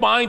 5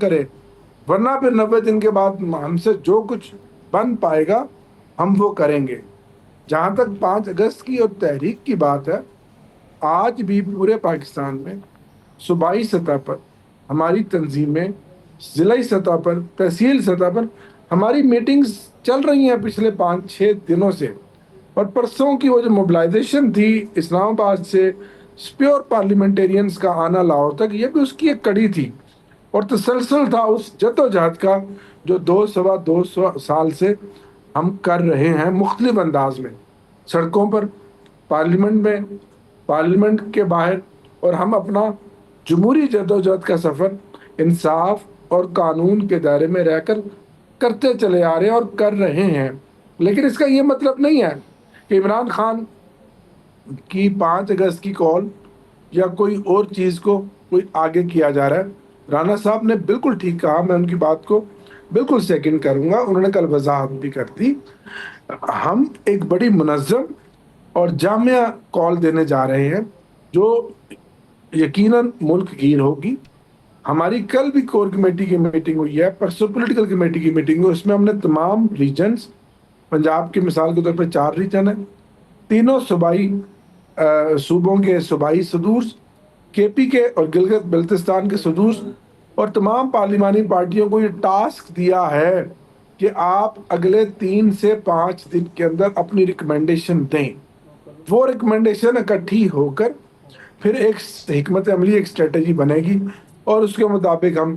کرے، ورنہ پھر 90 دن کے بعد ہم سے جو کچھ بن پائے گا ہم وہ کریں گے۔ جہاں تک 5 اگست کی اور تحریک کی بات ہے، آج بھی پورے پاکستان میں صوبائی سطح پر ہماری تنظیمیں، ضلعی سطح پر، تحصیل سطح پر ہماری میٹنگز چل رہی ہیں پچھلے 5-6 دنوں سے۔ اور پرسوں کی وہ جو موبلائزیشن تھی اسلام آباد سے پیور پارلیمنٹیرینز کا آنا لاہور تک، یہ بھی اس کی ایک کڑی تھی اور تسلسل تھا اس جدوجہد کا جو 2 سال سے ہم کر رہے ہیں مختلف انداز میں، سڑکوں پر، پارلیمنٹ میں، پارلیمنٹ کے باہر، اور ہم اپنا جمہوری جدوجہد کا سفر انصاف اور قانون کے دائرے میں رہ کر کرتے چلے آ رہے ہیں اور کر رہے ہیں۔ لیکن اس کا یہ مطلب نہیں ہے کہ عمران خان کی 5 اگست کی کال یا کوئی اور چیز کو کوئی آگے کیا جا رہا ہے۔ رانا صاحب نے بالکل ٹھیک کہا، میں ان کی بات کو بالکل سیکنڈ کروں گا، انہوں نے کل وضاحت بھی کر دی۔ ہم ایک بڑی منظم اور جامع کال دینے جا رہے ہیں جو یقیناً ملک گیر ہوگی۔ ہماری کل بھی کور کمیٹی کی میٹنگ ہوئی ہے، پرسوں پولیٹیکل کمیٹی کی میٹنگ ہوئی، اس میں ہم نے تمام ریجنز، پنجاب کی مثال کے طور پہ 4 ریجن ہیں، تینوں صوبوں کے صوبائی صدور، کے پی کے اور گلگت بلتستان کے صدور، اور تمام پارلیمانی پارٹیوں کو یہ ٹاسک دیا ہے کہ آپ اگلے 3 سے 5 دن کے اندر اپنی ریکمنڈیشن دیں۔ وہ ریکمنڈیشن اکٹھی ہو کر پھر ایک حکمت عملی، ایک اسٹریٹجی بنے گی، اور اس کے مطابق ہم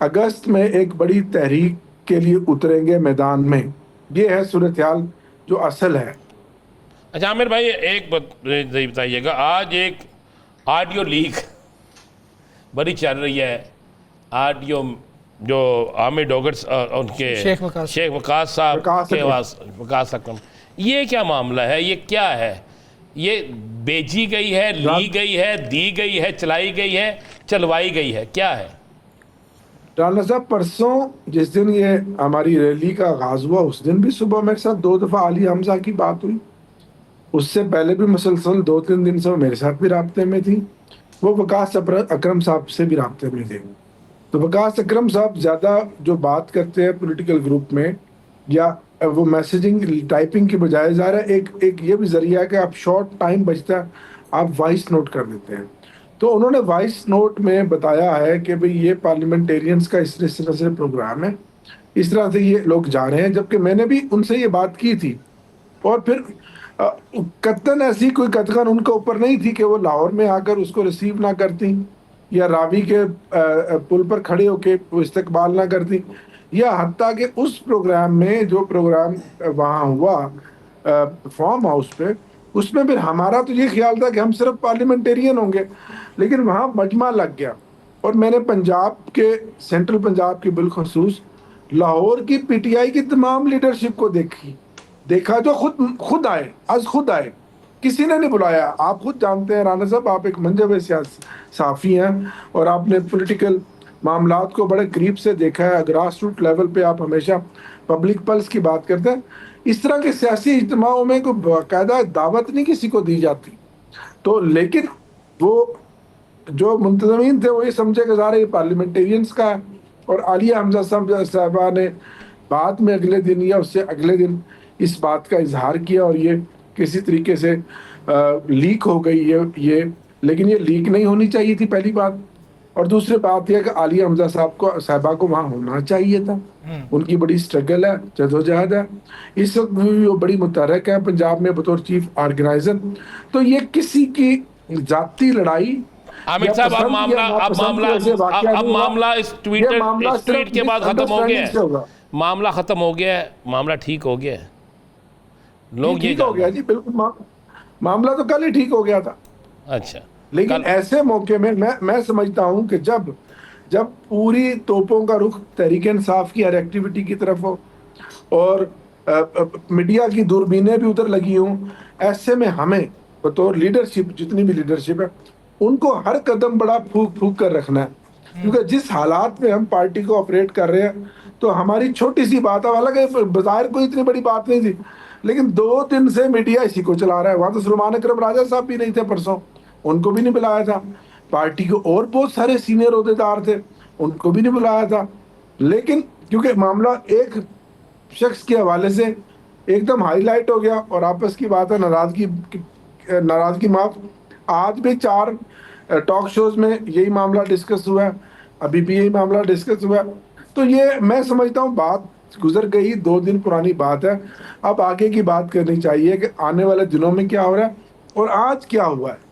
اگست میں ایک بڑی تحریک کے لیے اتریں گے میدان میں۔ یہ ہے صورتحال جو اصل ہے۔ اچھا عامر بھائی، ایک بتائیے گا، آج ایک آڈیو لیک بڑی چل رہی ہے، آڈیو جو عامر ڈوگرس ان کے شیخ وقاص صاحب کے وقاص اکرم، یہ کیا معاملہ ہے؟ یہ کیا ہے؟ یہ بیچی گئی ہے، لی گئی ہے، دی گئی ہے، چلائی گئی ہے، چلوائی گئی ہے، کیا ہے؟ رانا صاحب، پرسوں جس دن یہ ہماری ریلی کا آغاز ہوا، اس دن بھی صبح میرے ساتھ 2 دفعہ علی حمزہ کی بات ہوئی۔ اس سے پہلے بھی مسلسل 2-3 دن سے وہ میرے ساتھ بھی رابطے میں تھی، وہ وقاص اکرم صاحب سے بھی رابطے میں تھے۔ تو وقاص اکرم صاحب زیادہ جو بات کرتے ہیں پولیٹیکل گروپ میں، یا وہ میسیجنگ ٹائپنگ کی بجائے ظاہر ہے ایک یہ بھی ذریعہ ہے کہ آپ شارٹ ٹائم بچتا ہے، آپ وائس نوٹ کر دیتے ہیں۔ تو انہوں نے وائس نوٹ میں بتایا ہے کہ بھئی یہ پارلیمنٹیرینز کا اس طرح سے پروگرام ہے، اس طرح سے یہ لوگ جا رہے ہیں، جبکہ میں نے بھی ان سے یہ بات کی تھی۔ اور پھر قطعاً ایسی کوئی قطعاً ان کے اوپر نہیں تھی کہ وہ لاہور میں آ کر اس کو ریسیو نہ کرتی، یا راوی کے پل پر کھڑے ہو کے وہ استقبال نہ کرتی، یا حتیٰ کہ اس پروگرام میں جو پروگرام وہاں ہوا فارم ہاؤس پہ، اس میں پھر ہمارا تو یہ خیال تھا کہ ہم صرف پارلیمنٹیرین ہوں گے، لیکن وہاں مجمع لگ گیا۔ اور میں نے پنجاب کے، سینٹرل پنجاب کی بالخصوص لاہور کی پی ٹی آئی کی تمام لیڈرشپ کو دیکھا جو خود آئے، کسی نے نہیں بلایا۔ آپ خود جانتے ہیں رانا صاحب، آپ ایک منجب صحافی ہیں اور آپ نے پولیٹیکل معاملات کو بڑے قریب سے دیکھا ہے، گراس روٹ لیول پہ آپ ہمیشہ پبلک پلس کی بات کرتے ہیں۔ اس طرح کے سیاسی اجتماعوں میں کوئی باقاعدہ دعوت نہیں کسی کو دی جاتی، تو لیکن وہ جو منتظمین تھے وہ یہ سمجھے کہ ظاہر یہ پارلیمنٹیرینز کا ہے۔ اور عالیہ حمزہ صاحبہ نے بعد میں اگلے دن یا اس سے اگلے دن اس بات کا اظہار کیا، اور یہ کسی طریقے سے لیک ہو گئی یہ، لیکن یہ لیک نہیں ہونی چاہیے تھی، پہلی بات۔ اور دوسری بات یہ کہ عالیہ حمزہ صاحبہ کو وہاں ہونا چاہیے تھا، ان کی بڑی سٹرگل ہے، جدوجہد ہے، اس وقت بھی وہ بڑی متحرک ہے پنجاب میں بطور چیف آرگنائزر۔ تو یہ کسی کی ذاتی لڑائی، عامر صاحب اب معاملہ اس ٹویٹ کے بعد ختم ہو گیا ہے، معاملہ ختم ہو گیا ہے، معاملہ ٹھیک ہو گیا ہے، لوگ یہ ٹھیک ہو گیا جی، بالکل معاملہ تو کل ہی ٹھیک ہو گیا تھا۔ اچھا، لیکن ایسے موقع میں میں سمجھتا ہوں کہ جب پوری توپوں کا رخ تحریک انصاف کی ہر ایکٹیویٹی کی طرف ہو اور میڈیا کی دوربینیں بھی ادھر لگی ہوں، ایسے میں ہمیں بطور لیڈرشپ، جتنی بھی لیڈرشپ ہے، ان کو ہر قدم بڑا پھونک کر رکھنا ہے، کیونکہ جس حالات میں ہم پارٹی کو آپریٹ کر رہے ہیں، تو ہماری چھوٹی سی بات ہے، حالانکہ بظاہر کوئی اتنی بڑی بات نہیں تھی، لیکن 2 دن سے میڈیا اسی کو چلا رہا ہے۔ وہاں تو سلمان اکرم راجہ صاحب بھی نہیں تھے پرسوں، ان کو بھی نہیں بلایا تھا۔ پارٹی کے اور بہت سارے سینئر عہدیدار تھے, ان کو بھی نہیں بلایا تھا. لیکن کیونکہ معاملہ ایک شخص کے حوالے سے ایک دم ہائی لائٹ ہو گیا اور آپس کی بات ہے, ناراضگی معاف. آج بھی 4 ٹاک شوز میں یہی معاملہ ڈسکس ہوا ہے, ابھی بھی یہی معاملہ ڈسکس ہوا ہے. تو یہ میں سمجھتا ہوں بات گزر گئی, 2 دن پرانی بات ہے. اب آگے کی بات کرنی چاہیے کہ آنے والے دنوں میں کیا ہو رہا ہے اور آج کیا ہوا ہے.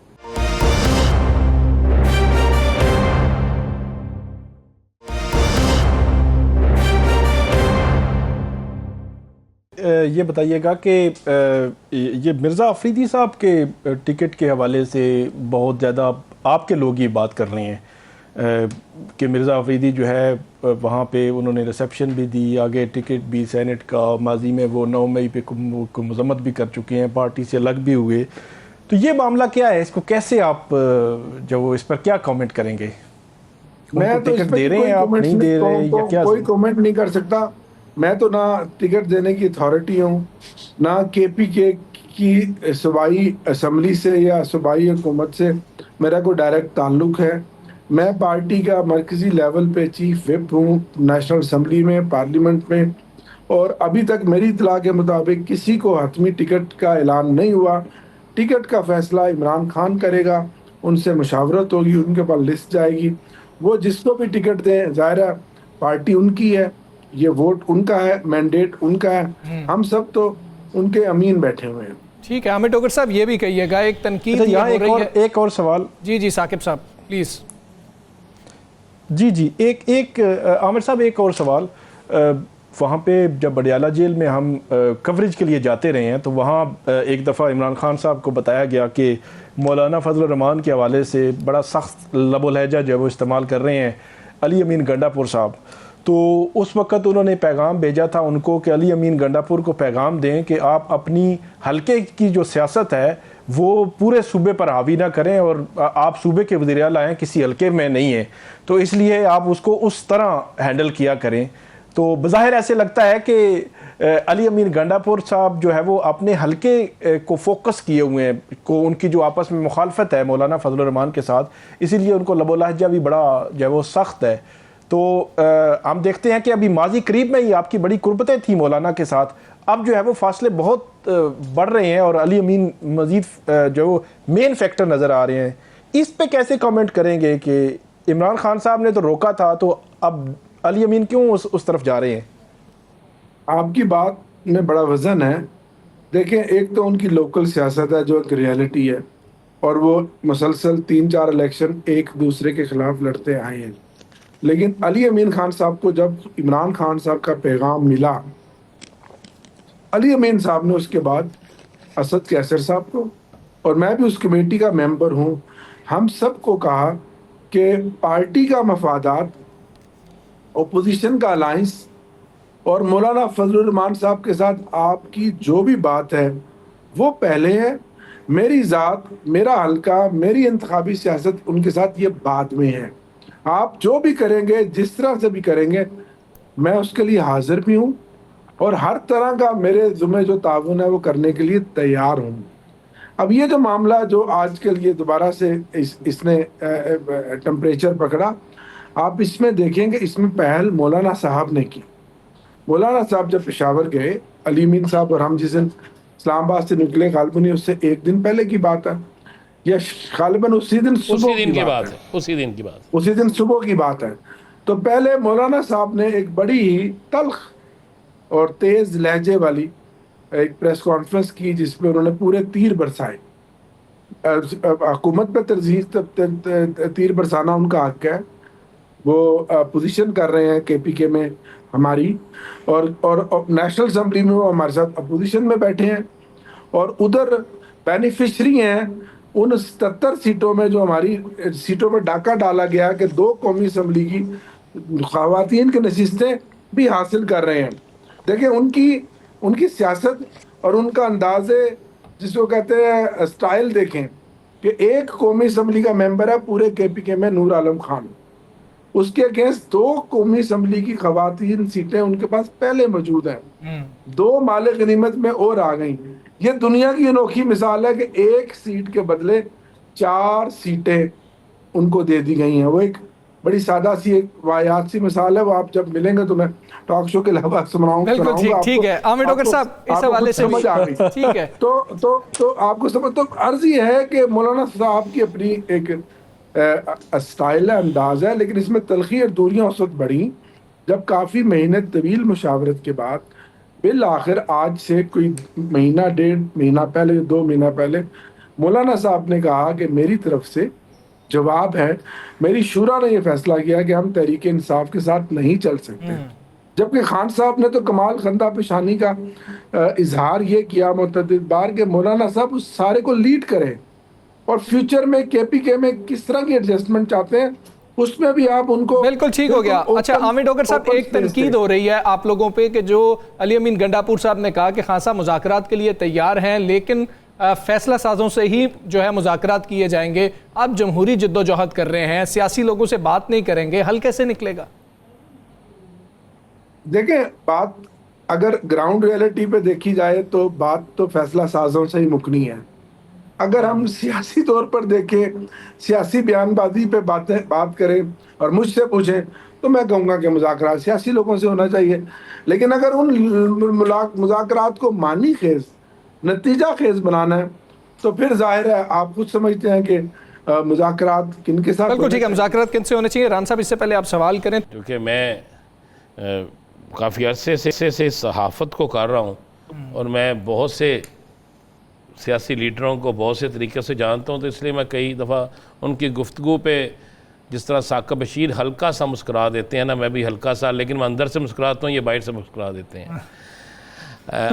یہ بتائیے گا کہ یہ مرزا افریدی صاحب کے ٹکٹ کے حوالے سے بہت زیادہ آپ کے لوگ یہ بات کر رہے ہیں کہ مرزا افریدی جو ہے وہاں پہ انہوں نے ریسیپشن بھی دی, آگے ٹکٹ بھی سینٹ کا, ماضی میں وہ 9 مئی پہ مذمت بھی کر چکے ہیں, پارٹی سے الگ بھی ہوئے. تو یہ معاملہ کیا ہے, اس کو کیسے آپ جو اس پر کیا کامنٹ کریں گے؟ میں تو ٹکٹ دے رہے ہیں, آپ نہیں دے رہے ہیں, یا کیا؟ کوئی کامنٹ نہیں کر سکتا. میں تو نہ ٹکٹ دینے کی اتھارٹی ہوں, نہ کے پی کے کی صوبائی اسمبلی سے یا صوبائی حکومت سے میرا کوئی ڈائریکٹ تعلق ہے. میں پارٹی کا مرکزی لیول پہ چیف وپ ہوں, نیشنل اسمبلی میں, پارلیمنٹ میں, اور ابھی تک میری اطلاع کے مطابق کسی کو حتمی ٹکٹ کا اعلان نہیں ہوا. ٹکٹ کا فیصلہ عمران خان کرے گا, ان سے مشاورت ہوگی, ان کے پاس لسٹ جائے گی, وہ جس کو بھی ٹکٹ دیں, ظاہر ہے پارٹی ان کی ہے, یہ ووٹ ان کا ہے, مینڈیٹ ان کا ہے, ہم سب تو ان کے امین بیٹھے ہوئے ہیں. ٹھیک ہے عامر ٹوکر صاحب, یہ بھی کہیے گا ایک تنقید یہاں ہو رہی ہے. ایک اور سوال. جی ثاقب صاحب پلیز. جی ایک عامر صاحب ایک اور سوال. وہاں پہ جب بڈیالہ جیل میں ہم کوریج کے لیے جاتے رہے ہیں تو وہاں ایک دفعہ عمران خان صاحب کو بتایا گیا کہ مولانا فضل الرحمان کے حوالے سے بڑا سخت لب و لہجہ جو وہ استعمال کر رہے ہیں علی امین گنڈا پور صاحب. تو اس وقت انہوں نے پیغام بھیجا تھا ان کو کہ علی امین گنڈا پور کو پیغام دیں کہ آپ اپنی حلقے کی جو سیاست ہے وہ پورے صوبے پر حاوی نہ کریں, اور آپ صوبے کے وزیر اعلیٰ ہیں, کسی حلقے میں نہیں ہیں, تو اس لیے آپ اس کو اس طرح ہینڈل کیا کریں. تو بظاہر ایسے لگتا ہے کہ علی امین گنڈا پور صاحب جو ہے وہ اپنے حلقے کو فوکس کیے ہوئے ہیں, کو ان کی جو آپس میں مخالفت ہے مولانا فضل الرحمان کے ساتھ, اسی لیے ان کو لب و لہجہ بھی بڑا جو ہے وہ سخت ہے. تو ہم دیکھتے ہیں کہ ابھی ماضی قریب میں ہی آپ کی بڑی قربتیں تھیں مولانا کے ساتھ, اب جو ہے وہ فاصلے بہت بڑھ رہے ہیں اور علی امین مزید جو وہ مین فیکٹر نظر آ رہے ہیں. اس پہ کیسے کامنٹ کریں گے کہ عمران خان صاحب نے تو روکا تھا, تو اب علی امین کیوں اس طرف جا رہے ہیں؟ آپ کی بات میں بڑا وزن ہے. دیکھیں, ایک تو ان کی لوکل سیاست ہے جو ایک ریالٹی ہے, اور وہ مسلسل 3-4 الیکشن ایک دوسرے کے خلاف لڑتے آئے ہیں. لیکن علی امین خان صاحب کو جب عمران خان صاحب کا پیغام ملا, علی امین صاحب نے اس کے بعد اسد کیسر صاحب کو, اور میں بھی اس کمیٹی کا ممبر ہوں, ہم سب کو کہا کہ پارٹی کا مفادات, اپوزیشن کا الائنس اور مولانا فضل الرحمان صاحب کے ساتھ آپ کی جو بھی بات ہے وہ پہلے ہے. میری ذات, میرا حلقہ, میری انتخابی سیاست ان کے ساتھ یہ بعد میں ہے. آپ جو بھی کریں گے, جس طرح سے بھی کریں گے, میں اس کے لیے حاضر بھی ہوں, اور ہر طرح کا میرے ذمہ جو تعاون ہے وہ کرنے کے لیے تیار ہوں. اب یہ جو معاملہ جو آج کے لیے دوبارہ سے اس نے ٹمپریچر پکڑا, آپ اس میں دیکھیں کہ اس میں پہل مولانا صاحب نے کی. مولانا صاحب جب پشاور گئے, علی امین صاحب اور ہم جس دن اسلام آباد سے نکلے, غالباً اس سے 1 دن پہلے کی بات ہے, یا غالباً اسی دن صبح کی بات ہے, اسی دن صبح کی بات ہے. تو پہلے مولانا صاحب نے ایک بڑی ہی تلخ اور تیز لہجے والی ایک پریس کانفرنس کی, جس میں انہوں نے پورے تیر برسائے. حکومت پہ تیر برسانا ان کا حق ہے, وہ پوزیشن کر رہے ہیں کے پی کے میں ہماری, اور نیشنل اسمبلی میں وہ ہمارے ساتھ اپوزیشن میں بیٹھے ہیں, اور ادھر بینیفیشری ہیں ان 77 سیٹوں میں جو ہماری سیٹوں میں ڈاکہ ڈالا گیا کہ 2 قومی اسمبلی کی خواتین کی نشستیں بھی حاصل کر رہے ہیں. دیکھیں ان کی سیاست اور ان کا انداز, جس کو کہتے ہیں اسٹائل, دیکھیں کہ ایک قومی اسمبلی کا ممبر ہے پورے کے پی کے میں, نور عالم خان, اس کے اگینسٹ 2 قومی اسمبلی کی خواتین سیٹیں ان کے پاس پہلے موجود ہیں, 2 مال غنیمت میں اور آ گئیں. یہ دنیا کی انوکھی مثال ہے کہ 1 سیٹ کے بدلے 4 سیٹیں ان کو دے دی گئی ہیں. وہ ایک بڑی سادہ سی ایک واقعات سی مثال ہے, وہ آپ جب ملیں گے تو میں ٹاک شو کے علاوہ سناؤں گا. بالکل ٹھیک ہے عامر ڈوگر صاحب, اس حوالے سے سمجھ آ گئی. ٹھیک ہے, تو آپ کو سمجھ, تو عرض یہ ہے کہ مولانا صاحب کی اپنی ایک اسٹائل ہے, انداز ہے, لیکن اس میں تلخی اور دوریاں اس وقت بڑھیں جب کافی مہینے طویل مشاورت کے بعد بالآخر آج سے کوئی مہینہ 1.5 مہینہ پہلے 2 مہینہ پہلے مولانا صاحب نے کہا کہ میری طرف سے جواب ہے, میری شورا نے یہ فیصلہ کیا کہ ہم تحریک انصاف کے ساتھ نہیں چل سکتے. جبکہ خان صاحب نے تو کمال خندہ پیشانی کا اظہار یہ کیا متعدد بار کہ مولانا صاحب اس سارے کو لیڈ کریں اور فیوچر میں کے پی کے میں کس طرح کی ایڈجسٹمنٹ چاہتے ہیں اس میں بھی آپ ان کو. بالکل ٹھیک ہو گیا. اچھا عامر ڈوگر صاحب, ایک تنقید ہو رہی ہے آپ لوگوں پہ کہ جو علی امین گنڈاپور صاحب نے کہا کہ خان صاحب مذاکرات کے لیے تیار ہیں لیکن فیصلہ سازوں سے ہی جو ہے مذاکرات کیے جائیں گے. آپ جمہوری جد و جہد کر رہے ہیں, سیاسی لوگوں سے بات نہیں کریں گے, حل کیسے نکلے گا؟ دیکھیں, بات اگر گراؤنڈ ریئلٹی پہ دیکھی جائے تو بات تو فیصلہ سازوں سے ہی مکنی ہے. اگر ہم سیاسی طور پر دیکھیں, سیاسی بیان بازی پہ بات کریں اور مجھ سے پوچھیں تو میں کہوں گا کہ مذاکرات سیاسی لوگوں سے ہونا چاہیے. لیکن اگر ان مذاکرات کو معنی خیز, نتیجہ خیز بنانا ہے تو پھر ظاہر ہے آپ خود سمجھتے ہیں کہ مذاکرات کن کے ساتھ. بالکل ٹھیک ہے, مذاکرات کن سے ہونے چاہیے؟ ران صاحب اس سے پہلے آپ سوال کریں. کیونکہ میں کافی عرصے سے صحافت کو کر رہا ہوں اور میں بہت سے سیاسی لیڈروں کو بہت سے طریقے سے جانتا ہوں, تو اس لیے میں کئی دفعہ ان کی گفتگو پہ جس طرح ثاقب بشیر ہلکا سا مسکرا دیتے ہیں نا, میں بھی ہلکا سا, لیکن میں اندر سے مسکراتا ہوں, یہ باہر سے مسکرا دیتے ہیں.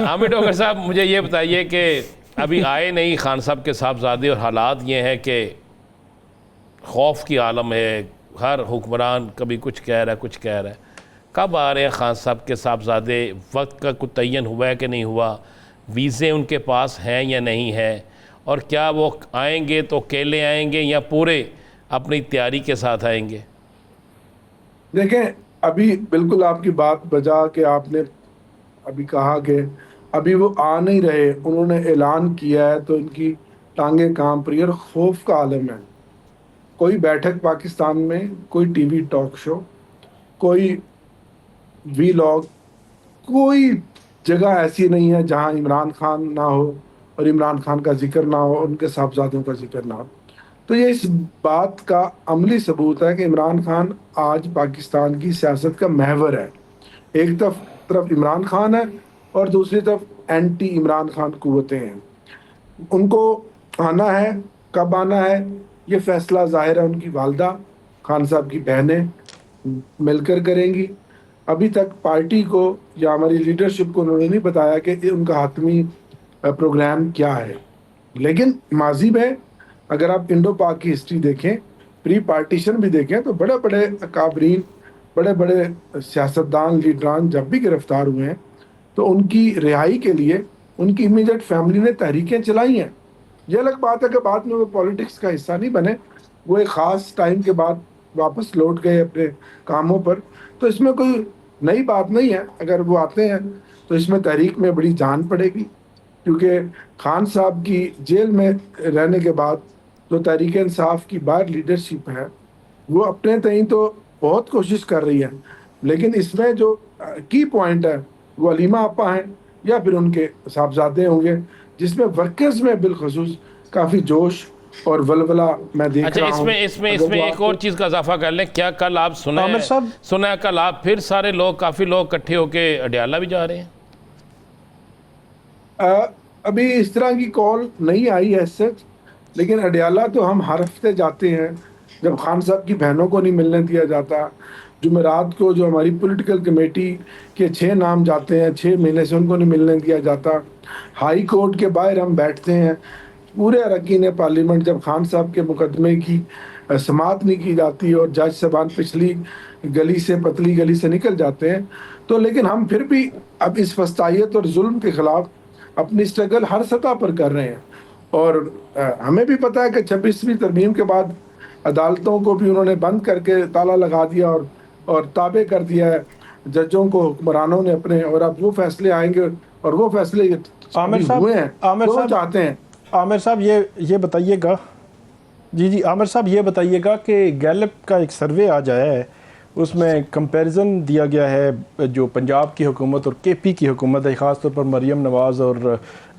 عامر ڈوگر صاحب مجھے یہ بتائیے کہ ابھی آئے نہیں خان صاحب کے صاحبزادے, اور حالات یہ ہیں کہ خوف کی عالم ہے, ہر حکمران کبھی کچھ کہہ رہا ہے کچھ کہہ رہا ہے. کب آ رہے ہیں خان صاحب کے صاحبزادے؟ وقت کا کوئی تعین ہوا ہے کہ نہیں ہوا؟ ویزے ان کے پاس ہیں یا نہیں ہے؟ اور کیا وہ آئیں گے تو اکیلے آئیں گے یا پورے اپنی تیاری کے ساتھ آئیں گے؟ دیکھیں, ابھی بالکل آپ کی بات بجا کہ آپ نے ابھی کہا کہ ابھی وہ آ نہیں رہے, انہوں نے اعلان کیا ہے تو ان کی ٹانگیں کانپ رہی ہے اور خوف کا عالم ہے. کوئی بیٹھک پاکستان میں, کوئی ٹی وی ٹاک شو, کوئی وی لاگ, کوئی جگہ ایسی نہیں ہے جہاں عمران خان نہ ہو اور عمران خان کا ذکر نہ ہو, ان کے صاحبزادوں کا ذکر نہ ہو. تو یہ اس بات کا عملی ثبوت ہے کہ عمران خان آج پاکستان کی سیاست کا محور ہے. ایک طرف عمران خان ہے اور دوسری طرف اینٹی عمران خان قوتیں ہیں. ان کو آنا ہے, کب آنا ہے یہ فیصلہ ظاہر ہے ان کی والدہ خان صاحب کی بہنیں مل کر کریں گی. ابھی تک پارٹی کو یا ہماری لیڈرشپ کو انہوں نے نہیں بتایا کہ ان کا حتمی پروگرام کیا ہے. لیکن ماضی میں اگر آپ انڈو پاک کی ہسٹری دیکھیں, پری پارٹیشن بھی دیکھیں, تو بڑے بڑے اکابرین, بڑے بڑے سیاستدان, لیڈران جب بھی گرفتار ہوئے ہیں تو ان کی رہائی کے لیے ان کی امیڈیٹ فیملی نے تحریکیں چلائی ہیں. یہ الگ بات ہے کہ بعد میں وہ پولیٹکس کا حصہ نہیں بنے, وہ ایک خاص ٹائم کے بعد واپس لوٹ گئے اپنے کاموں پر. تو اس میں کوئی نئی بات نہیں ہے, اگر وہ آتے ہیں تو اس میں تحریک میں بڑی جان پڑے گی, کیونکہ خان صاحب کی جیل میں رہنے کے بعد جو تحریک انصاف کی باہر لیڈرشپ ہے وہ اپنے تئیں تو بہت کوشش کر رہی ہے, لیکن اس میں جو کی پوائنٹ ہے وہ علیمہ آپا ہیں یا پھر ان کے صاحبزادے ہوں گے, جس میں ورکرز میں بالخصوص کافی جوش اور ولولہ میں دیکھ رہا ہوں. اس میں ایک اور چیز کا اضافہ کر لیں, کیا کل آپ سنا ہے کل آپ پھر سارے لوگ, کافی لوگ اکٹھے ہو کے اڈیالہ بھی جا رہے ہیں؟ ابھی اس طرح کی کال نہیں آئی ہے سچ, لیکن اڈیالہ تو ہم ہر ہفتے جاتے ہیں. جب خان صاحب کی بہنوں کو نہیں ملنے دیا جاتا, جمعرات کو جو ہماری پولیٹیکل کمیٹی کے 6 نام جاتے ہیں, 6 مہینے سے ان کو نہیں ملنے دیا جاتا. ہائی کورٹ کے باہر ہم بیٹھتے ہیں, پورے اراکین پارلیمنٹ, جب خان صاحب کے مقدمے کی سماعت نہیں کی جاتی اور جج صاحبان پچھلی گلی سے, پتلی گلی سے نکل جاتے ہیں, تو لیکن ہم پھر بھی اب اس فسطائیت اور ظلم کے خلاف اپنی اسٹرگل ہر سطح پر کر رہے ہیں. اور ہمیں بھی پتہ ہے کہ 26ویں ترمیم کے بعد عدالتوں کو بھی انہوں نے بند کر کے تالا لگا دیا اور تابع کر دیا ہے ججوں کو, حکمرانوں نے اپنے, اور اب وہ فیصلے آئیں گے اور وہ فیصلے ہوئے ہیں, وہ چاہتے ہیں. عامر صاحب یہ بتائیے گا جی عامر صاحب یہ بتائیے گا کہ گیلپ کا ایک سروے آج آیا ہے، اس میں کمپیریزن دیا گیا ہے جو پنجاب کی حکومت اور کے پی کی حکومت ہے، خاص طور پر مریم نواز اور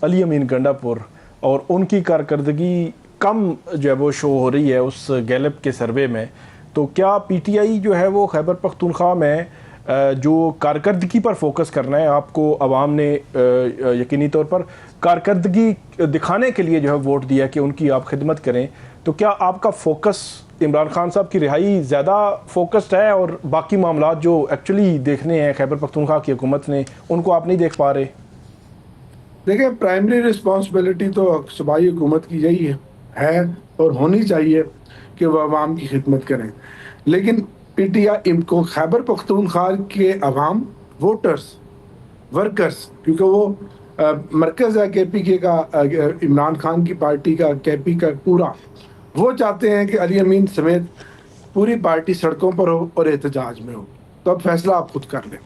علی امین گنڈاپور، اور ان کی کارکردگی کم جو ہے وہ شو ہو رہی ہے اس گیلپ کے سروے میں. تو کیا پی ٹی آئی جو ہے وہ خیبر پختونخوا میں جو کارکردگی پر فوکس کرنا ہے، آپ کو عوام نے یقینی طور پر کارکردگی دکھانے کے لیے جو ہے ووٹ دیا کہ ان کی آپ خدمت کریں، تو کیا آپ کا فوکس عمران خان صاحب کی رہائی زیادہ فوکسڈ ہے اور باقی معاملات جو ایکچولی دیکھنے ہیں خیبر پختونخوا کی حکومت نے ان کو آپ نہیں دیکھ پا رہے؟ دیکھیں، پرائمری رسپانسبلٹی تو صوبائی حکومت کی یہی ہے اور ہونی چاہیے کہ وہ عوام کی خدمت کریں، لیکن پی ٹی آئی کو خیبر پختونخوا کے عوام، ووٹرز، ورکرز، کیونکہ وہ مرکز ہے کے پی کے کا، عمران خان کی پارٹی کا، کے پی کا پورا، وہ چاہتے ہیں کہ علی امین سمیت پوری پارٹی سڑکوں پر ہو اور احتجاج میں ہو. تو اب فیصلہ آپ خود کر لیں.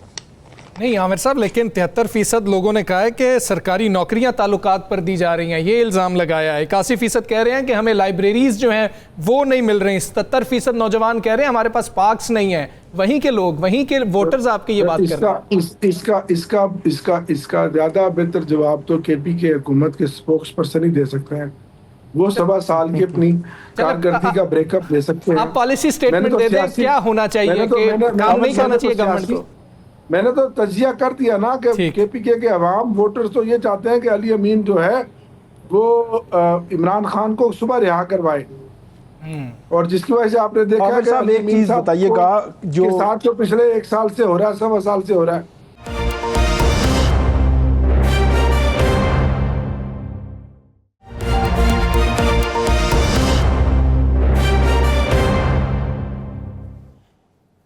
نہیں عامر صاحب، لیکن 73% لوگوں نے کہا ہے کہ سرکاری نوکریاں تعلقات پر دی جا رہی ہیں، یہ الزام لگایا ہے. 81% کہہ رہے ہیں کہ ہمیں لائبریریز جو ہیں وہ نہیں مل رہی. 77% نوجوان کہہ رہے ہیں ہمارے پاس پارکس نہیں ہیں. وہیں کے لوگ، وہیں کے ووٹرز آپ کی یہ بات کر رہے ہیں. اس کا زیادہ بہتر جواب تو کے پی کے حکومت کے سپوکس پرسن ہی دے سکتے ہیں. وہ 7 سال کی اپنی کارکردگی کا بریک اپ دے سکتے ہیں. آپ پالیسی سٹیٹمنٹ دے دیں کیا ہونا چاہیے کہ کام نہیں کرنا چاہیے گورنمنٹ کو. میں نے تو تجزیہ کر دیا نا کہ کے پی کے عوام، ووٹرز تو یہ چاہتے ہیں کہ علی امین جو ہے وہ عمران خان کو صبح رہا کروائے، اور جس کی وجہ سے آپ نے دیکھا کہ علی امین چیز بتائیے گا جو ساتھ جو پچھلے 1 سال سے ہو رہا ہے، 1.25 سال سے ہو رہا ہے.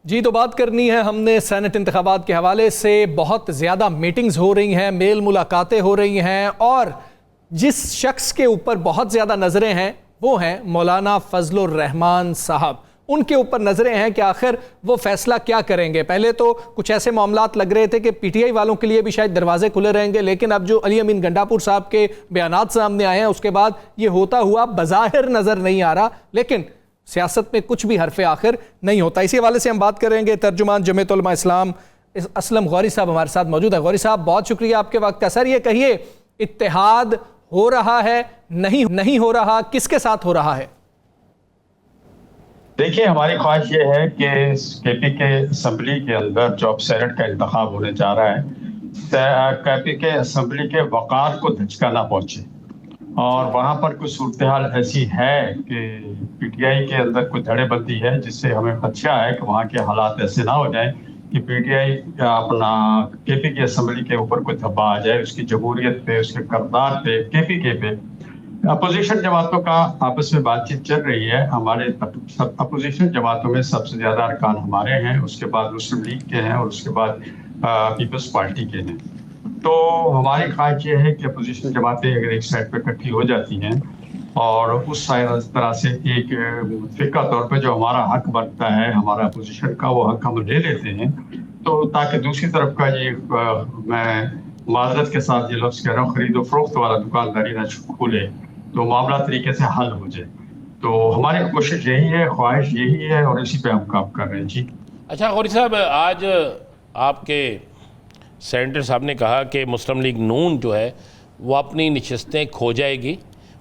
جی تو بات کرنی ہے ہم نے سینٹ انتخابات کے حوالے سے. بہت زیادہ میٹنگز ہو رہی ہیں، میل ملاقاتیں ہو رہی ہیں، اور جس شخص کے اوپر بہت زیادہ نظریں ہیں وہ ہیں مولانا فضل الرحمان صاحب. ان کے اوپر نظریں ہیں کہ آخر وہ فیصلہ کیا کریں گے. پہلے تو کچھ ایسے معاملات لگ رہے تھے کہ پی ٹی آئی والوں کے لیے بھی شاید دروازے کھلے رہیں گے، لیکن اب جو علی امین گنڈاپور صاحب کے بیانات سامنے آئے ہیں اس کے بعد یہ ہوتا ہوا بظاہر نظر نہیں آ رہا. لیکن سیاست میں کچھ بھی حرف آخر نہیں ہوتا. اسی حوالے سے ہم بات کریں گے. ترجمان جمعیت علماء اسلام اسلم غوری صاحب ہمارے ساتھ موجود ہے. غوری صاحب بہت شکریہ آپ کے وقت کا. سر یہ کہیے، اتحاد ہو رہا ہے، نہیں ہو رہا، کس کے ساتھ ہو رہا ہے؟ دیکھیے، ہماری خواہش یہ ہے کہ کے پی کے اسمبلی کے اندر جو سینٹ کا انتخاب ہونے جا رہا ہے، کے پی کے اسمبلی کے وقار کو دھچکا نہ پہنچے، اور وہاں پر کوئی صورتحال ایسی ہے کہ پی ٹی آئی کے اندر کوئی دھڑے بندی ہے جس سے ہمیں خدشہ ہے کہ وہاں کے حالات ایسے نہ ہو جائیں کہ پی ٹی آئی اپنا کے پی کے اسمبلی کے اوپر کوئی دھبا آ جائے، اس کی جمہوریت پہ، اس کے کردار پہ، کے پی کے پہ. اپوزیشن جماعتوں کا آپس میں بات چیت چل رہی ہے. ہمارے اپوزیشن جماعتوں میں سب سے زیادہ ارکان ہمارے ہیں، اس کے بعد مسلم لیگ کے ہیں، اور اس کے بعد پیپلز پارٹی کے ہیں. تو ہماری خواہش یہ ہے کہ اپوزیشن جماعتیں اگر ایک سائڈ پہ اکٹھی ہو جاتی ہیں اور اس طرح سے ایک فقہ طور پہ جو ہمارا حق بنتا ہے ہمارا اپوزیشن کا، وہ حق ہم لے لیتے ہیں، تو تاکہ دوسری طرف کا یہ میں معذرت کے ساتھ یہ لفظ کہہ رہا ہوں، خرید و فروخت والا دکانداری نہ کھولے، تو معاملہ طریقے سے حل ہو جائے. تو ہماری کوشش یہی ہے، خواہش یہی ہے، اور اسی پہ ہم کام کر رہے ہیں. جی اچھا غوری صاحب، آج آپ کے سینیٹر صاحب نے کہا کہ مسلم لیگ نون جو ہے وہ اپنی نشستیں کھو جائے گی.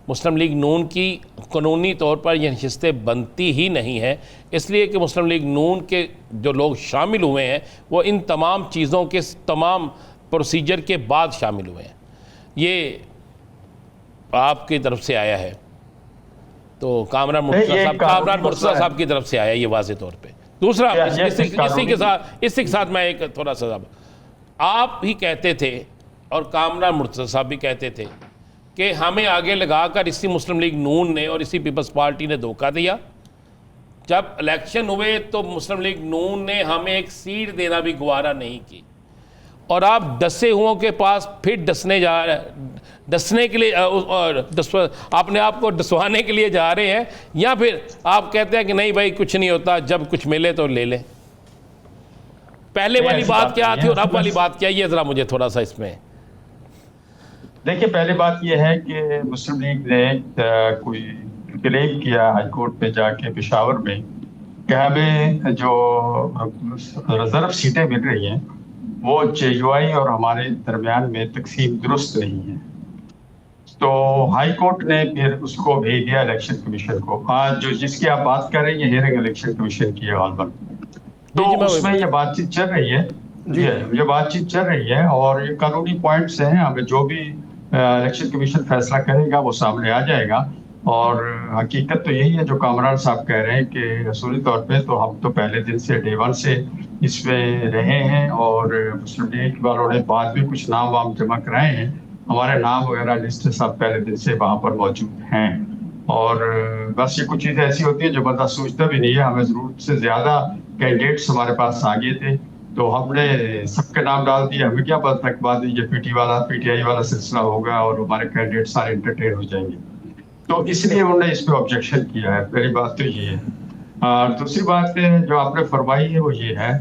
مسلم لیگ نون کی قانونی طور پر یہ نشستیں بنتی ہی نہیں ہیں، اس لیے کہ مسلم لیگ نون کے جو لوگ شامل ہوئے ہیں وہ ان تمام چیزوں کے تمام پروسیجر کے بعد شامل ہوئے ہیں. یہ آپ کی طرف سے آیا ہے، تو کامران مرتضیٰ صاحب کی طرف سے آیا یہ واضح طور پہ. دوسرا اسی کے ساتھ میں ایک تھوڑا سا، آپ ہی کہتے تھے اور کامران مرتضیٰ صاحب بھی کہتے تھے کہ ہمیں آگے لگا کر اسی مسلم لیگ نون نے اور اسی پیپلز پارٹی نے دھوکہ دیا. جب الیکشن ہوئے تو مسلم لیگ نون نے ہمیں ایک سیٹ دینا بھی گوارا نہیں کی، اور آپ ڈسے ہوں کے پاس پھر ڈسنے کے لیے اپنے آپ کو ڈسوانے کے لیے جا رہے ہیں، یا پھر آپ کہتے ہیں کہ نہیں بھائی کچھ نہیں ہوتا، جب کچھ ملے تو لے لیں. پہلے والی بات کیا تھی اور اب والی بات کیا، یہ ذرا مجھے تھوڑا سا اس میں. دیکھیے، پہلی بات یہ ہے کہ مسلم لیگ نے کوئی کلیم کیا ہائی کورٹ میں جا کے پشاور میں کہ ہمیں جو ریزرو سیٹیں مل رہی ہیں وہ JUI اور ہمارے درمیان میں تقسیم درست نہیں ہے. تو ہائی کورٹ نے پھر اس کو بھیج دیا الیکشن کمیشن کو. آج جو جس کی آپ بات کر رہے ہیں یہ ہیئرنگ الیکشن کمیشن کی ہے غالباً. تو اس میں یہ بات چیت چل رہی ہے یہ بات چیت چل رہی ہے اور یہ قانونی پوائنٹس ہیں. ہمیں جو بھی الیکشن کمیشن فیصلہ کرے گا وہ سامنے آ جائے گا. اور حقیقت تو یہی ہے جو کامران صاحب کہہ رہے ہیں کہ اصولی طور پہ تو ہم تو پہلے دن سے ڈے ون سے اس میں رہے ہیں اور مسلم لیگ والوں نے بعد میں کچھ نام وام جمع کرائے ہیں. ہمارے نام وغیرہ لسٹ سب پہلے دن سے وہاں پر موجود ہیں. اور بس یہ کچھ چیزیں ایسی ہوتی ہیں جو بندہ سوچتا بھی نہیں ہے. ہمیں ضرورت سے زیادہ کینڈیڈیٹس ہمارے پاس آگے تھے تو ہم نے سب کے نام ڈال دیا. ہمیں کیا پتہ تک بعد یہ PTI والا سلسلہ ہوگا اور ہمارے کینڈیڈیٹ سارے انٹرٹین ہو جائیں گے. تو اس لیے انہوں نے اس پہ آبجیکشن کیا ہے. پہلی بات تو یہ ہے. اور دوسری بات جو آپ نے فرمائی ہے وہ یہ ہے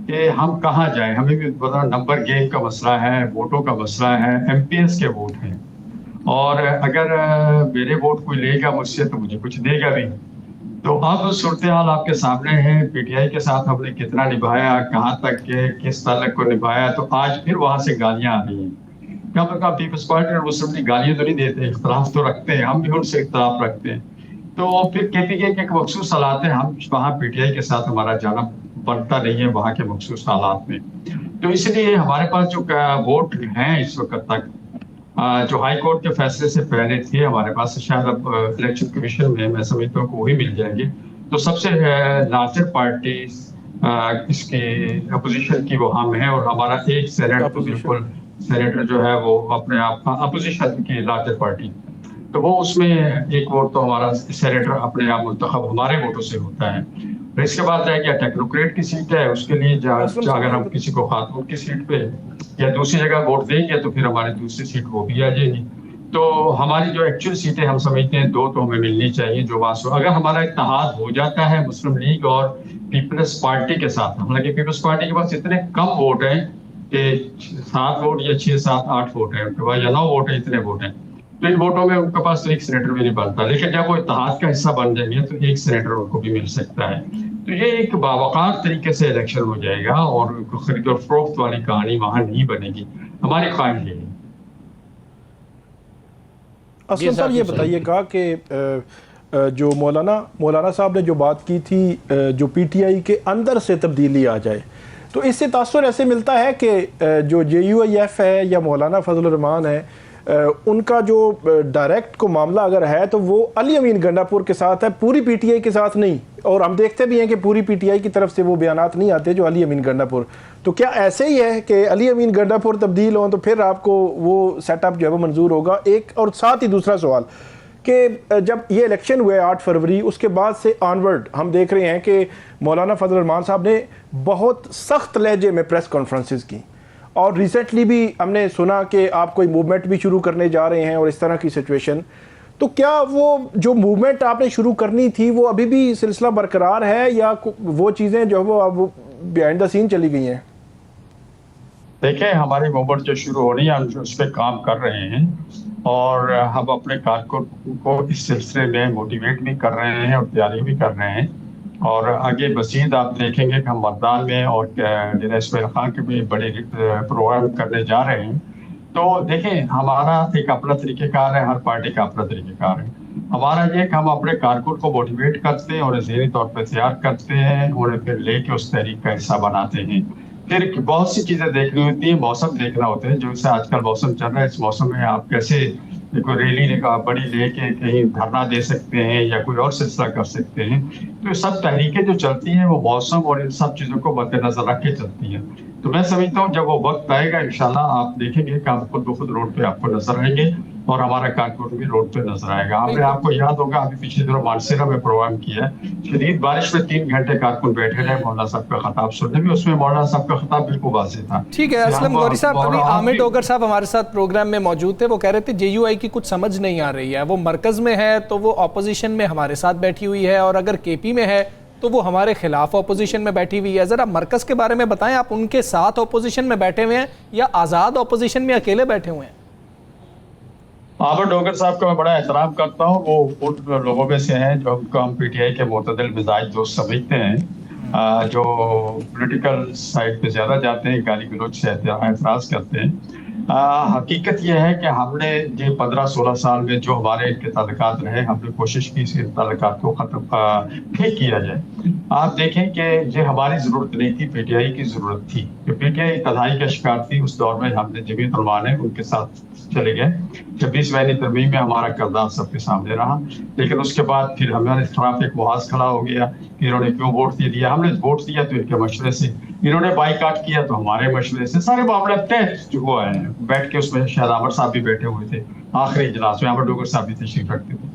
کہ ہم کہاں جائیں. ہمیں بھی پتا نمبر گیم کا مسئلہ ہے, ووٹوں کا مسئلہ ہے, MPs کے ووٹ ہیں. اور اگر میرے ووٹ کوئی لے گا مجھ سے تو مجھے کچھ دے گا بھی. تو اب صورتحال آپ کے سامنے ہے. PTI کے ساتھ ہم نے کتنا نبھایا, کہاں تک کس تعلق کو نبھایا. تو آج پھر وہاں سے گالیاں آ رہی ہیں. کیا پیپلز پارٹی اور مسلم لیگ گالیاں تو نہیں دیتے, اختلاف تو رکھتے ہیں, ہم بھی ان سے اختلاف رکھتے ہیں. تو پھر KPK کے ایک مخصوص حالات ہیں, ہم وہاں PTI کے ساتھ ہمارا جانا بنتا نہیں ہے وہاں کے مخصوص حالات میں. تو اس لیے ہمارے پاس جو ووٹ ہیں اس وقت تک جو ہائی کورٹ کے فیصلے سے پہلے تھے ہمارے پاس, شاید اب الیکشن کمیشن میں میں سمجھتا ہوں کہ وہی مل جائیں گے. تو سب سے لارجر پارٹی اس کی اپوزیشن کی وہ ہم ہیں اور ہمارا ایک سینیٹ تو بالکل سینیٹر جو ہے وہ اپنے آپ اپوزیشن کی لارجر پارٹی. تو وہ اس میں ایک ووٹ تو ہمارا سینیٹر اپنے آپ منتخب ہمارے ووٹوں سے ہوتا ہے. پھر اس کے بعد رہ گیا ٹیکنوکریٹ کی سیٹ ہے, اس کے لیے اگر ہم کسی کو خاتون کی سیٹ پہ یا دوسری جگہ ووٹ دیں گے تو پھر ہماری دوسری سیٹ وہ بھی آ جائے گی. تو ہماری جو ایکچوئل سیٹیں ہم سمجھتے ہیں 2 تو ہمیں ملنی چاہیے. جو اگر ہمارا اتحاد ہو جاتا ہے مسلم لیگ اور پیپلز پارٹی کے ساتھ, حالانکہ پیپلز پارٹی کے پاس اتنے کم ووٹ ہیں کہ 7 ووٹ یا 6, 7, 8 ووٹ ہیں ان کے پاس, یا 9 ووٹ ہیں, اتنے ووٹ ہیں. تو ان ووٹوں میں ان کے پاس تو ایک سینیٹر بھی نہیں بنتا. لیکن جب وہ اتحاد کا حصہ بن جائیں گے تو ایک سینیٹر ان کو بھی مل سکتا ہے. تو یہ ایک باوقار طریقے سے الیکشن ہو جائے گا اور خرید و فروخت والی کہانی وہاں نہیں بنے گی. ہماری خواہش یہ ہے. اسلم صاحب یہ بتائیے گا کہ جو مولانا صاحب نے جو بات کی تھی جو PTI کے اندر سے تبدیلی آ جائے, تو اس سے تاثر ایسے ملتا ہے کہ جو JUIF ہے یا مولانا فضل الرحمان ہے ان کا جو ڈائریکٹ کو معاملہ اگر ہے تو وہ علی امین گنڈا پور کے ساتھ ہے, پوری PTI کے ساتھ نہیں. اور ہم دیکھتے بھی ہیں کہ پوری PTI کی طرف سے وہ بیانات نہیں آتے جو علی امین گنڈا پور. تو کیا ایسے ہی ہے کہ علی امین گنڈا پور تبدیل ہوں تو پھر آپ کو وہ سیٹ اپ جو ہے وہ منظور ہوگا؟ ایک اور ساتھ ہی دوسرا سوال کہ جب یہ الیکشن ہوئے 8 فروری, اس کے بعد سے آنورڈ ہم دیکھ رہے ہیں کہ مولانا فضل الرحمان صاحب نے بہت سخت لہجے میں پریس کانفرنسز کی, اور ریسنٹلی بھی ہم نے سنا کہ آپ کوئی موومنٹ بھی شروع کرنے جا رہے ہیں اور اس طرح کی سچویشن. تو کیا وہ جو موومنٹ آپ نے شروع کرنی تھی وہ ابھی بھی سلسلہ برقرار ہے یا وہ چیزیں جو وہ اب بیہائنڈ دا سین چلی گئی ہیں؟ دیکھیں, ہماری موومنٹ جو شروع ہو رہی ہے ہم اس پہ کام کر رہے ہیں اور ہم اپنے کارکن کو اس سلسلے میں موٹیویٹ بھی کر رہے ہیں اور تیاری بھی کر رہے ہیں. اور آگے مزید آپ دیکھیں گے کہ ہم مردان میں اور ڈیرہ اسماعیل خان کے بھی بڑے پروگرام کرنے جا رہے ہیں. تو دیکھیں, ہمارا ایک اپنا طریقہ کار ہے, ہر پارٹی کا اپنا طریقہ کار ہے. ہمارا یہ کہ ہم اپنے کارکن کو موٹیویٹ کرتے ہیں اور ذہنی طور پہ تیار کرتے ہیں, انہیں پھر لے کے اس تحریک کا حصہ بناتے ہیں. پھر بہت سی چیزیں دیکھنی ہوتی ہیں, موسم دیکھنا ہوتا ہے, جو سے آج کل موسم چل رہا ہے, اس موسم میں آپ کیسے کوئی ریلی بڑی لے کے کہیں دھرنا دے سکتے ہیں یا کوئی اور سلسلہ کر سکتے ہیں. تو یہ سب تحریکیں جو چلتی ہیں وہ موسم اور ان سب چیزوں کو مد نظر رکھ کے چلتی ہیں. تو میں سمجھتا ہوں جب وہ وقت آئے گا انشاءاللہ آپ دیکھیں گے کہ ہم خود بخود روڈ پہ آپ کو نظر آئیں گے اور ہمارا کارکن بھی روڈ پہ نظر آئے گا. آپ کو یاد ہوگا ابھی پچھلے دنوں مانسیرا میں پروگرام کیا ہے, شدید بارش میں 3 گھنٹے کارکن بیٹھے رہے مولانا صاحب کا خطاب سننے میں. اس میں مولانا صاحب کا خطاب بالکل واضح تھا. ٹھیک ہے اسلم غوری صاحب, ابھی عامر ڈوگر صاحب ہمارے ساتھ پروگرام میں موجود تھے, وہ کہہ رہے تھے JUI کی کچھ سمجھ نہیں آ رہی ہے, وہ مرکز میں ہے تو وہ اپوزیشن میں ہمارے ساتھ بیٹھی ہوئی ہے, اور اگر KP میں ہے تو وہ ہمارے خلاف اپوزیشن میں بیٹھی ہوئی ہے. ذرا مرکز کے بارے میں بتائیں, آپ ان کے ساتھ اپوزیشن میں بیٹھے ہوئے ہیں یا آزاد اپوزیشن میں اکیلے بیٹھے ہوئے ہیں؟ عابد ڈوگر صاحب کا میں بڑا احترام کرتا ہوں. وہ ان لوگوں میں سے ہیں جو ہم پی ٹی آئی کے معتدل مزاج دوست سمجھتے ہیں, جو پولیٹیکل سائڈ پہ زیادہ جاتے ہیں, گالی گلوچ سے اعتراض کرتے ہیں. حقیقت یہ ہے کہ ہم نے یہ 15-16 سال میں جو ہمارے ان کے تعلقات رہے, ہم نے کوشش کی ان تعلقات کو ختم ٹھیک کیا جائے. آپ دیکھیں کہ یہ ہماری ضرورت نہیں تھی, پی ٹی آئی کی ضرورت تھی, کہ پی ٹی آئی تنہائی کا شکار تھی. اس دور میں ہم نے جمیعت علماء نے ان کے ساتھ چلے گئے. 26ویں ترمیم میں ہمارا کردار سب کے سامنے رہا, لیکن اس کے بعد پھر ہمارے خلاف ایک محاذ کھڑا ہو گیا کہ انہوں نے کیوں ووٹ دیا. ہم نے ووٹ دیا تو ان کے مشورے سے, انہوں نے بائیکاٹ کیا تو ہمارے مشورے سے. سارے معاملہ طے جو ہوا ہے بیٹھ کے, اس میں شاید عامر صاحب بھی بیٹھے ہوئے تھے آخری اجلاس میں, عابد ڈوگر صاحب بھی تشریف رکھتے تھے.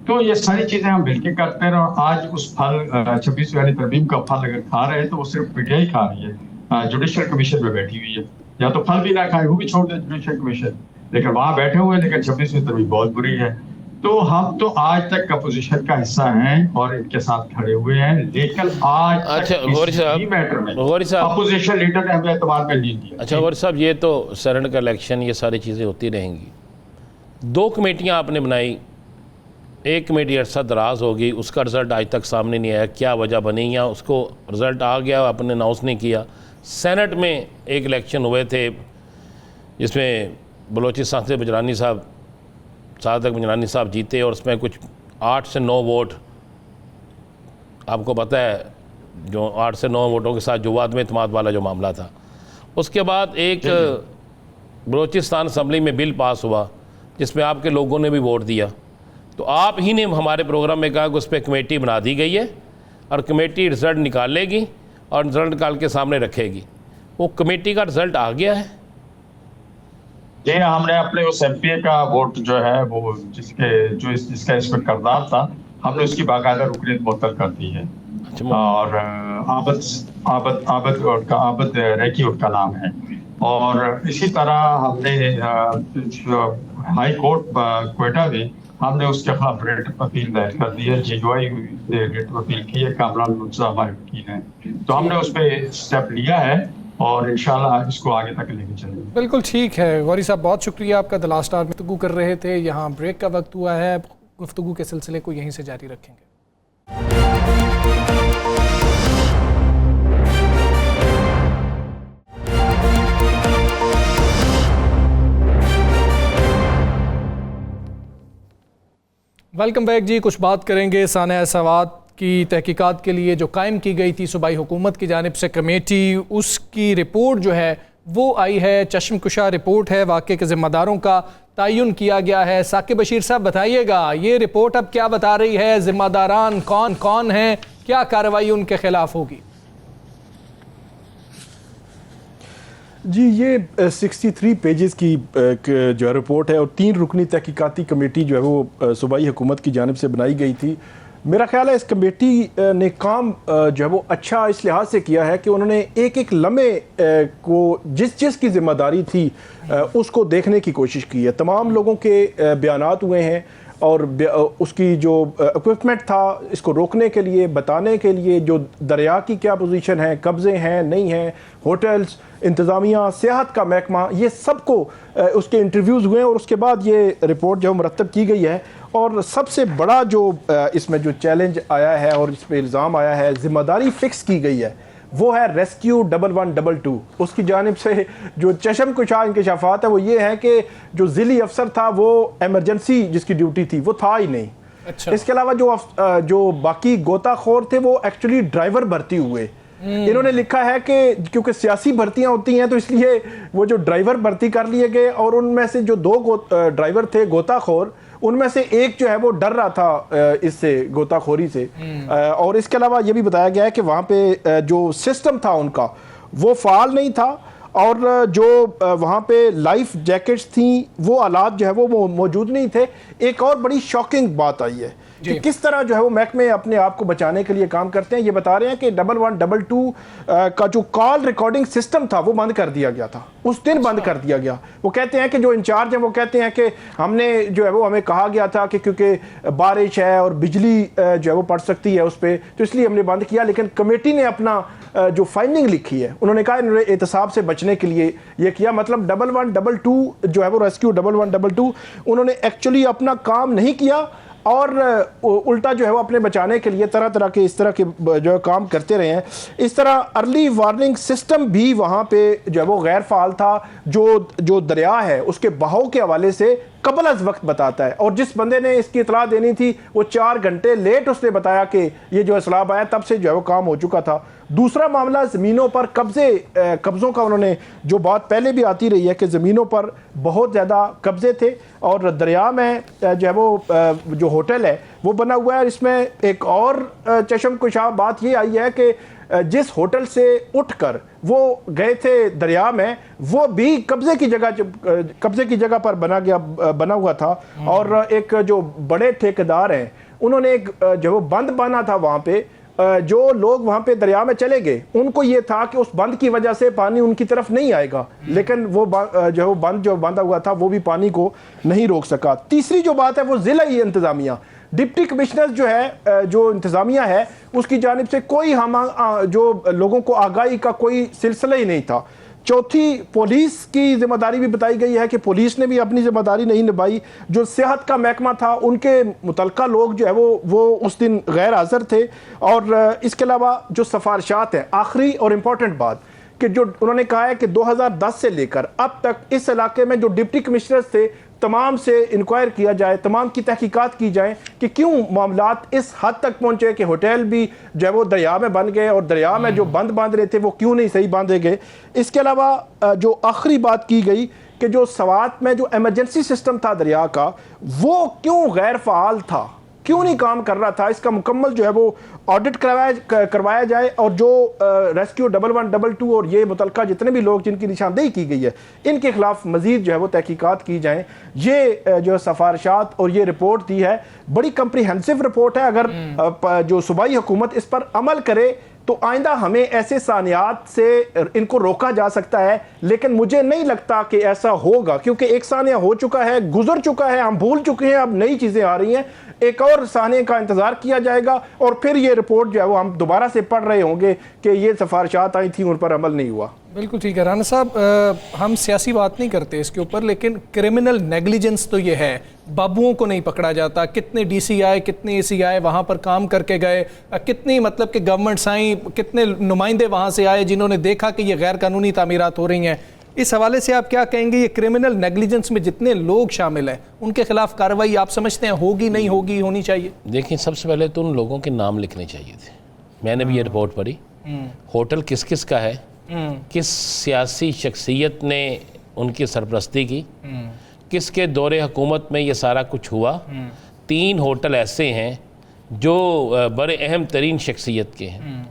تو یہ ساری چیزیں ہم مل کے کرتے رہے, اور آج اس پھل 26ویں ترمیم کا پھل اگر کھا رہے ہیں تو وہ صرف پی ٹی آئی کھا رہی ہے, جوڈیشل کمیشن میں بیٹھی ہوئی ہے. یا تو پھل بھی نہ کھائے, وہ بھی چھوڑ دیں جوڈیشل کمیشن, لیکن وہاں بیٹھے ہوئے. لیکن 26ویں ترمیم بہت بری ہے. تو ہم تو آج تک اپوزیشن کا حصہ ہیں اور ان کے ساتھ کھڑے ہوئے ہیں, لیکن آج اچھا غوری صاحب, اپوزیشن لیڈر نے ہمیں اعتبار میں نہیں دیا. اچھا غوری صاحب, یہ تو سرنڈ کا الیکشن, یہ ساری چیزیں ہوتی رہیں گی. 2 کمیٹیاں آپ نے بنائی, ایک کمیٹی عرصہ دراز ہوگی, اس کا رزلٹ آج تک سامنے نہیں آیا. کیا وجہ بنی, یا اس کو رزلٹ آ گیا آپ نے اناؤنس نہیں کیا؟ سینٹ میں ایک الیکشن ہوئے تھے جس میں بلوچستان سے بجرانی صاحب, صادق بجرانی صاحب جیتے, اور اس میں کچھ 8 سے 9 ووٹ, آپ کو پتہ ہے جو 8 سے 9 ووٹوں کے ساتھ جو عدم اعتماد والا جو معاملہ تھا. اس کے بعد ایک بلوچستان اسمبلی میں بل پاس ہوا جس میں آپ کے لوگوں نے بھی ووٹ دیا. تو آپ ہی نے ہمارے پروگرام میں کہا کہ اس پہ کمیٹی بنا دی گئی ہے اور کمیٹی رزلٹ نکالے گی اور رزلٹ نکال کے سامنے رکھے گی. وہ کمیٹی کا رزلٹ آ گیا ہے؟ جی, ہم نے اپنے اس ایم پی اے کا ووٹ جو ہے وہ جس کا اس میں کردار تھا, ہم نے اس کی باقاعدہ رکنیت معطل کر دی ہے. اور عابد ریکی ان کا نام ہے. اور اسی طرح ہم نے ہائی کورٹ کوئٹہ میں ہم نے اس کے خلاف ریٹ اپیل دائر کر دی ہے. جی یو آئی نے ریٹ اپیل کی ہے, کامران مرتضیٰ ہمارے وکیل ہیں. تو ہم نے اس پہ اسٹیپ لیا ہے اور انشاءاللہ اس کو آگے تک لے کے چلیں گے. بالکل ٹھیک ہے غوری صاحب, بہت شکریہ آپ کا. دی لاسٹ آور میں گفتگو کر رہے تھے, یہاں بریک کا وقت ہوا ہے, گفتگو کے سلسلے کو یہیں سے جاری رکھیں گے. ویلکم بیک جی. کچھ بات کریں گے سانحہ سوات کی تحقیقات کے لیے جو قائم کی گئی تھی صوبائی حکومت کی جانب سے کمیٹی, اس کی رپورٹ جو ہے وہ آئی ہے. چشم کشا رپورٹ ہے, واقعے کے ذمہ داروں کا تعین کیا گیا ہے. ثاقب بشیر صاحب بتائیے گا یہ رپورٹ اب کیا بتا رہی ہے, ذمہ داران کون کون ہیں, کیا کارروائی ان کے خلاف ہوگی؟ جی, یہ 63 پیجز کی جو رپورٹ ہے اور 3 رکنی تحقیقاتی کمیٹی جو ہے وہ صوبائی حکومت کی جانب سے بنائی گئی تھی. میرا خیال ہے اس کمیٹی نے کام جو ہے وہ اچھا اس لحاظ سے کیا ہے کہ انہوں نے ایک لمحے کو جس کی ذمہ داری تھی اس کو دیکھنے کی کوشش کی ہے. تمام لوگوں کے بیانات ہوئے ہیں اور اس کی جو اکوپمنٹ تھا اس کو روکنے کے لیے, بتانے کے لیے, جو دریا کی کیا پوزیشن ہے, قبضے ہیں نہیں ہیں, ہوٹلز, انتظامیہ, سیاحت کا محکمہ, یہ سب کو اس کے انٹرویوز ہوئے ہیں اور اس کے بعد یہ رپورٹ جو مرتب کی گئی ہے. اور سب سے بڑا جو اس میں جو چیلنج آیا ہے اور اس پہ الزام آیا ہے, ذمہ داری فکس کی گئی ہے, وہ ہے ریسکیو 1122. اس کی جانب سے جو چشم کشا انکشافات ہے وہ یہ ہے کہ جو ضلعی افسر تھا وہ ایمرجنسی جس کی ڈیوٹی تھی وہ تھا ہی نہیں. اس کے علاوہ جو باقی غوطہ خور تھے وہ ایکچولی ڈرائیور بھرتی ہوئے. انہوں نے لکھا ہے کہ کیونکہ سیاسی بھرتیاں ہوتی ہیں تو اس لیے وہ جو ڈرائیور بھرتی کر لیے گئے, اور ان میں سے جو 2 ڈرائیور تھے غوطہ خور, ان میں سے ایک جو ہے وہ ڈر رہا تھا اس سے, غوطہ خوری سے. اور اس کے علاوہ یہ بھی بتایا گیا ہے کہ وہاں پہ جو سسٹم تھا ان کا وہ فعال نہیں تھا, اور جو وہاں پہ لائف جیکٹس تھیں وہ آلات جو ہے وہ موجود نہیں تھے. ایک اور بڑی شاکنگ بات آئی ہے کہ کس طرح جو ہے وہ محکمے اپنے آپ کو بچانے کے لیے کام کرتے ہیں. یہ بتا رہے ہیں کہ 1122 کا جو کال ریکارڈنگ سسٹم تھا وہ بند کر دیا گیا تھا, اس دن بند کر دیا گیا. وہ کہتے ہیں کہ جو انچارج ہیں وہ کہتے ہیں کہ ہم نے جو ہے وہ ہمیں کہا گیا تھا کہ کیونکہ بارش ہے اور بجلی جو ہے وہ پڑ سکتی ہے اس پہ, تو اس لیے ہم نے بند کیا, لیکن کمیٹی نے اپنا جو فائنڈنگ لکھی ہے انہوں نے کہا انہوں نے احتساب سے بچنے کے لیے یہ کیا، مطلب 1122 جو ہے وہ ریسکیو 1122 انہوں نے ایکچولی اپنا کام نہیں کیا اور الٹا جو ہے وہ اپنے بچانے کے لیے طرح طرح کے اس طرح کے جو ہے کام کرتے رہے ہیں۔ اس طرح ارلی وارننگ سسٹم بھی وہاں پہ جو ہے وہ غیر فعال تھا، جو دریا ہے اس کے بہاؤ کے حوالے سے قبل از وقت بتاتا ہے، اور جس بندے نے اس کی اطلاع دینی تھی وہ 4 گھنٹے لیٹ اس نے بتایا کہ یہ جو اسلاب آیا تب سے جو ہے وہ کام ہو چکا تھا۔ دوسرا معاملہ زمینوں پر قبضوں کا، انہوں نے جو بات پہلے بھی آتی رہی ہے کہ زمینوں پر بہت زیادہ قبضے تھے، اور دریا میں جو ہے وہ جو ہوٹل ہے وہ بنا ہوا ہے۔ اس میں ایک اور چشم کشا بات یہ آئی ہے کہ جس ہوٹل سے اٹھ کر وہ گئے تھے دریا میں وہ بھی قبضے کی جگہ پر بنا ہوا تھا، اور ایک جو بڑے ٹھیکیدار ہیں انہوں نے ایک جو وہ بند باندھا تھا وہاں پہ، جو لوگ وہاں پہ دریا میں چلے گئے ان کو یہ تھا کہ اس بند کی وجہ سے پانی ان کی طرف نہیں آئے گا، لیکن وہ جو بند جو باندھا ہوا تھا وہ بھی پانی کو نہیں روک سکا۔ تیسری جو بات ہے وہ ضلعی انتظامیہ، ڈپٹی کمشنر جو ہے جو انتظامیہ ہے اس کی جانب سے کوئی جو لوگوں کو آگاہی کا کوئی سلسلہ ہی نہیں تھا۔ چوتھی پولیس کی ذمہ داری بھی بتائی گئی ہے کہ پولیس نے بھی اپنی ذمہ داری نہیں نبھائی، جو صحت کا محکمہ تھا ان کے متعلقہ لوگ جو ہے وہ اس دن غیر حاضر تھے، اور اس کے علاوہ جو سفارشات ہیں، آخری اور امپورٹنٹ بات کہ جو انہوں نے کہا ہے کہ 2010 سے لے کر اب تک اس علاقے میں جو ڈپٹی کمشنرز تھے تمام سے انکوائر کیا جائے، تمام کی تحقیقات کی جائیں کہ کیوں معاملات اس حد تک پہنچے کہ ہوٹل بھی جو ہے وہ دریا میں بن گئے، اور دریا میں جو بند باندھ رہے تھے وہ کیوں نہیں صحیح باندھے گئے۔ اس کے علاوہ جو آخری بات کی گئی کہ جو سوات میں جو ایمرجنسی سسٹم تھا دریا کا وہ کیوں غیر فعال تھا، کیوں نہیں کام کر رہا تھا، اس کا مکمل جو ہے وہ آڈٹ کروایا جائے، اور جو ریسکیو 1122 اور یہ متعلقہ جتنے بھی لوگ جن کی نشاندہی کی گئی ہے ان کے خلاف مزید جو ہے وہ تحقیقات کی جائیں۔ یہ جو سفارشات اور یہ رپورٹ دی ہے بڑی کمپریہنسو رپورٹ ہے، اگر جو صوبائی حکومت اس پر عمل کرے تو آئندہ ہمیں ایسے سانحات سے ان کو روکا جا سکتا ہے، لیکن مجھے نہیں لگتا کہ ایسا ہوگا، کیونکہ ایک سانحہ ہو چکا ہے، گزر چکا ہے، ہم بھول چکے ہیں، اب نئی چیزیں آ رہی ہیں، ایک اور سانحے کا انتظار کیا جائے گا، اور پھر یہ رپورٹ جو ہے وہ ہم دوبارہ سے پڑھ رہے ہوں گے کہ یہ سفارشات آئی تھیں ان پر عمل نہیں ہوا۔ بالکل ٹھیک ہے رانا صاحب، ہم سیاسی بات نہیں کرتے اس کے اوپر، لیکن کرمنل نیگلیجنس تو یہ ہے، بابوؤں کو نہیں پکڑا جاتا، کتنے ڈی سی آئے، کتنے اے سی آئے وہاں پر کام کر کے گئے، کتنی مطلب کہ گورنمنٹس آئیں، کتنے نمائندے وہاں سے آئے جنہوں نے دیکھا کہ یہ غیر قانونی تعمیرات ہو رہی ہیں۔ اس حوالے سے آپ کیا کہیں گے، یہ کرمنل نیگلیجنس میں جتنے لوگ شامل ہیں ان کے خلاف کارروائی آپ سمجھتے ہیں ہوگی، نہیں ہوگی، ہونی چاہیے؟ دیکھیں، سب سے پہلے تو ان لوگوں کے نام لکھنے چاہیے تھے۔ میں نے بھی یہ رپورٹ پڑھی، ہوٹل کس کس کا ہے، کس سیاسی شخصیت نے ان کی سرپرستی کی، کس کے دور حکومت میں یہ سارا کچھ ہوا۔ 3 ہوٹل ایسے ہیں جو بڑے اہم ترین شخصیت کے ہیں،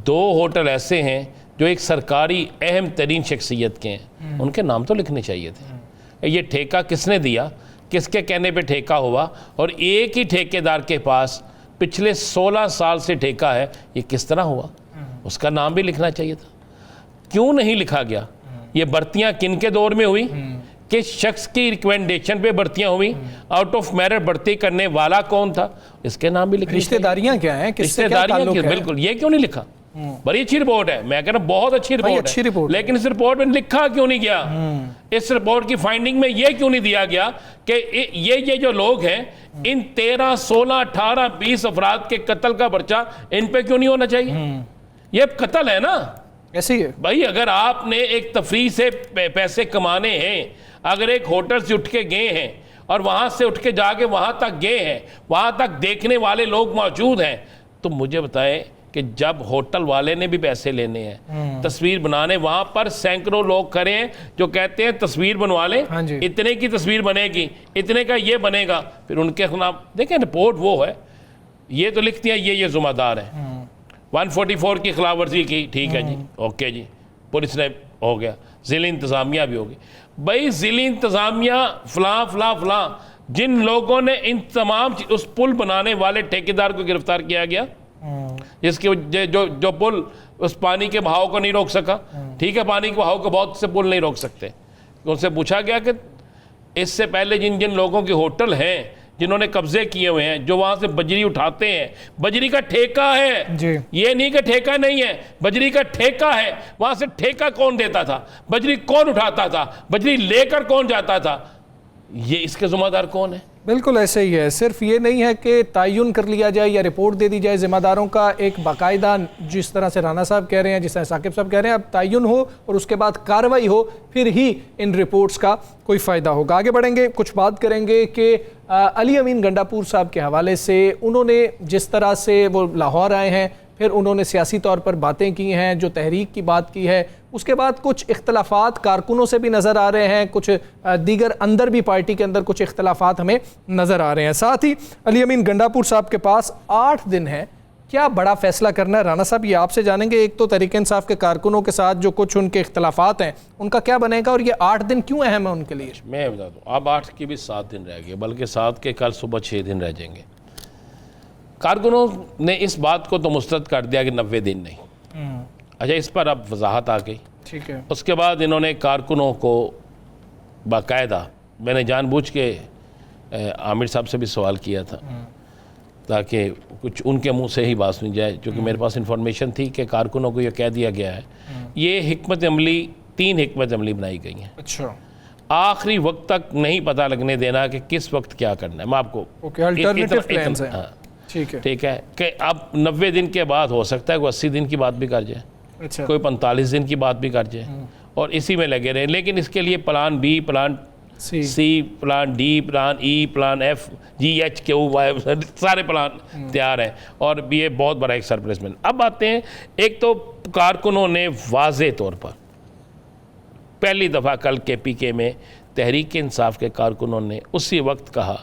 2 ہوٹل ایسے ہیں جو ایک سرکاری اہم ترین شخصیت کے ہیں، ان کے نام تو لکھنے چاہیے تھے۔ یہ ٹھیکہ کس نے دیا، کس کے کہنے پہ ٹھیکہ ہوا، اور ایک ہی ٹھیکیدار کے پاس پچھلے 16 سال سے ٹھیکہ ہے، یہ کس طرح ہوا، اس کا نام بھی لکھنا چاہیے تھا۔ کیوں نہیں لکھا گیا؟ یہ بھرتیاں کن کے دور میں ہوئی، کس شخص کی ریکمنڈیشن پہ بھرتیاں ہوئی، آؤٹ آف میرٹ بھرتی کرنے والا کون تھا، اس کے نام بھی لکھنے رشتہ داریاں کیا ہیں، کس سے رشتہ کیا داریاں تعلق ہے؟ بالکل، یہ کیوں نہیں لکھا؟ بڑی اچھی رپورٹ ہے، میں کہہ رہا ہوں بہت اچھی رپورٹ ہے، لیکن اس رپورٹ میں لکھا کیوں نہیں گیا؟ اس رپورٹ کی فائنڈنگ میں یہ کیوں نہیں دیا گیا کہ یہ جو لوگ ہیں ان 13 16 18 20 افراد کے قتل کا پرچہ ان پہ کیوں نہیں ہونا چاہیے؟ یہ قتل ہے نا ایسی ہے بھائی۔ اگر آپ نے ایک تفریح سے پیسے کمانے ہیں، اگر ایک ہوٹل سے اٹھ کے گئے ہیں اور وہاں سے اٹھ کے جا کے وہاں تک گئے ہیں، وہاں تک دیکھنے والے لوگ موجود ہیں، تو مجھے بتائیں کہ جب ہوٹل والے نے بھی پیسے لینے ہیں، تصویر بنانے، وہاں پر سینکڑوں لوگ کھڑے ہیں جو کہتے ہیں تصویر بنوا لیں، اتنے کی تصویر بنے گی، اتنے کا یہ بنے گا، پھر ان کے خلاف دیکھیں رپورٹ وہ ہے، یہ تو لکھتی ہیں یہ ذمہ دار ہیں، 144 کی خلاف ورزی کی، ٹھیک ہے جی، اوکے جی، پولیس نے ہو گیا، ضلعی انتظامیہ بھی ہوگی۔ بھائی ضلعی انتظامیہ فلاں فلاں فلاں، جن لوگوں نے ان تمام اس پل بنانے والے ٹھیکیدار کو گرفتار کیا گیا، جس کی جو پل اس پانی کے بہاؤ کو نہیں روک سکا، ٹھیک ہے، پانی کے بہاؤ کو بہت سے پل نہیں روک سکتے، ان سے پوچھا گیا کہ اس سے پہلے جن جن لوگوں کے ہوٹل ہیں جنہوں نے قبضے کیے ہوئے ہیں، جو وہاں سے بجری اٹھاتے ہیں، بجری کا ٹھیکہ ہے جی یہ نہیں کہ ٹھیکہ نہیں ہے، بجری کا ٹھیکہ ہے، وہاں سے ٹھیکہ کون دیتا تھا، بجری کون اٹھاتا تھا، بجری لے کر کون جاتا تھا، یہ اس کے ذمہ دار کون ہے؟ بالکل ایسے ہی ہے. صرف یہ نہیں ہے کہ تعین کر لیا جائے یا رپورٹ دے دی جائے، ذمہ داروں کا ایک باقاعدہ، جس طرح سے رانا صاحب کہہ رہے ہیں، جس طرح ثاقب صاحب کہہ رہے ہیں، اب تعین ہو اور اس کے بعد کارروائی ہو، پھر ہی ان رپورٹس کا کوئی فائدہ ہوگا. آگے بڑھیں گے، کچھ بات کریں گے کہ علی امین گنڈاپور صاحب کے حوالے سے انہوں نے جس طرح سے وہ لاہور آئے ہیں، پھر انہوں نے سیاسی طور پر باتیں کی ہیں، جو تحریک کی بات کی ہے، اس کے بعد کچھ اختلافات کارکنوں سے بھی نظر آ رہے ہیں، کچھ دیگر اندر بھی پارٹی کے اندر کچھ اختلافات ہمیں نظر آ رہے ہیں. ساتھ ہی علی امین گنڈاپور صاحب کے پاس 8 دن ہے، کیا بڑا فیصلہ کرنا ہے؟ رانا صاحب یہ آپ سے جانیں گے. ایک تو تحریک انصاف کے کارکنوں کے ساتھ جو کچھ ان کے اختلافات ہیں ان کا کیا بنے گا، اور یہ 8 دن کیوں اہم ہے ان کے لیے؟ میں بتا دوں، اب 8 کے بھی 7 دن رہ گئے، بلکہ 7 کے کل صبح 6 دن رہ جائیں گے. کارکنوں نے اس بات کو تو مسترد کر دیا کہ 90 دن نہیں. اچھا، اس پر اب وضاحت آ گئی. ٹھیک ہے. اس کے بعد انہوں نے کارکنوں کو باقاعدہ، میں نے جان بوجھ کے عامر صاحب سے بھی سوال کیا تھا تاکہ کچھ ان کے منہ سے ہی بات سنی جائے، چونکہ میرے پاس انفارمیشن تھی کہ کارکنوں کو یہ کہہ دیا گیا ہے. یہ حکمت عملی 3 حکمت عملی بنائی گئی ہیں. اچھا، آخری وقت تک نہیں پتہ لگنے دینا کہ کس وقت کیا کرنا ہے. میں آپ کو الٹرنیٹیو پلانز ہیں. ٹھیک ہے کہ اب 90 دن کے بعد ہو سکتا ہے کوئی 80 دن کی بات بھی کر جائے، اچھا، کوئی 45 دن کی بات بھی کر جائے، اور اسی میں لگے رہیں. لیکن اس کے لیے plan B, plan C, plan D, plan E, plan F, G H Q Y, سارے پلان تیار ہیں، اور یہ بہت بڑا ایک سرپرائز میں. اب آتے ہیں، ایک تو کارکنوں نے واضح طور پر پہلی دفعہ کل کے پی کے میں تحریک انصاف کے کارکنوں نے اسی وقت کہا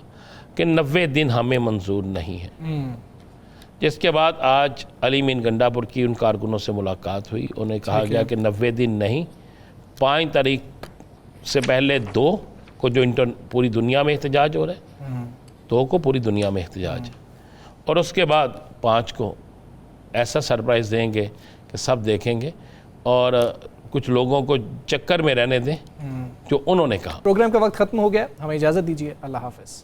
کہ 90 دن ہمیں منظور نہیں ہے. جس کے بعد آج علی امین گنڈاپور کی ان کارکنوں سے ملاقات ہوئی، انہیں کہا گیا کہ 90 دن نہیں، 5 تاریخ سے پہلے 2 کو جو پوری دنیا میں احتجاج ہو رہا ہے، 2 کو پوری دنیا میں احتجاج ہے، اور اس کے بعد 5 کو ایسا سرپرائز دیں گے کہ سب دیکھیں گے، اور کچھ لوگوں کو چکر میں رہنے دیں جو انہوں نے کہا. پروگرام کا وقت ختم ہو گیا، ہمیں اجازت دیجیے. اللہ حافظ.